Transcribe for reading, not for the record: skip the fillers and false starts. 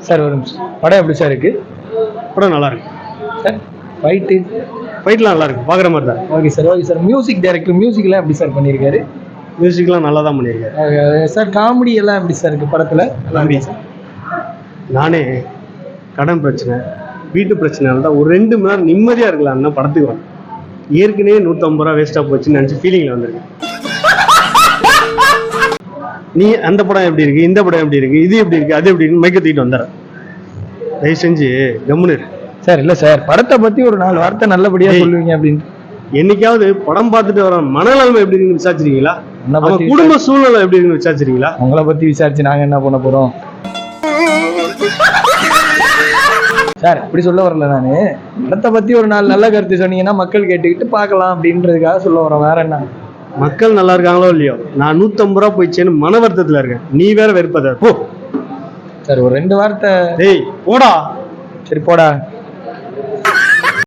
Sir ஒரு நிமிஷம், படம் எப்படி சார் இருக்கு? படம் நல்லா இருக்கு சார். ஃபைட்லாம் நல்லா இருக்கு, பார்க்குற மாதிரி தான். Okay sir. மியூசிக் டைரக்டர் மியூசிக்லாம் எப்படி சார் பண்ணியிருக்காரு? மியூசிக்லாம் நல்லா தான் பண்ணியிருக்காரு சார். காமெடி எல்லாம் எப்படி சார் இருக்கு படத்தில்? நம்பி நானே கடன் பிரச்சனை, வீட்டு பிரச்சனை தான் ஒரு 2 மணி நேரம் நிம்மதியாக இருக்கலாம்னா படத்துக்கு வரேன். ஏற்கனவே 150 ரூபா வேஸ்ட்டாக போச்சுன்னு நினச்சி ஃபீலிங்கில் வந்திருக்கேன். நீ அந்த படம் எப்படி இருக்கு, இந்த படம் எப்படி இருக்கு, இது எப்படி இருக்கு, அது எப்படி இருக்கு மைக்க தூக்கிட்டு வந்துடுறேன். தயவு செஞ்சு கம்முன்னு சார். இல்லை சார், படத்தை பற்றி ஒரு 4 வார்த்தை நல்லபடியாக சொல்லுவீங்க அப்படின்னு. என்னைக்காவது படம் பார்த்துட்டு வர மனநலமை எப்படி இருக்குன்னு விசாரிச்சிருக்கீங்களா? நம்ம குடும்ப சூழ்நிலை எப்படி இருக்குன்னு விசாரிச்சிருக்கீங்களா? உங்களை பற்றி விசாரிச்சு நாங்கள் என்ன பண்ண போகிறோம் சார்? இப்படி சொல்ல வரல, நான் படத்தை பற்றி ஒரு 4 நல்ல கருத்து சொன்னீங்கன்னா மக்கள் கேட்டுக்கிட்டு பார்க்கலாம் அப்படின்றதுக்காக சொல்ல வரேன். வேற என்ன? மக்கள் நல்லா இருக்காங்களோ இல்லையோ, நான் 150 ரூபா போயிடுச்சேன்னு மன வருத்தத்தில் இருக்கேன். நீ வேற வெறுப்பத போ சார். ஒரு 2 வார்த்தை. டேய் போடா. சரி போடா.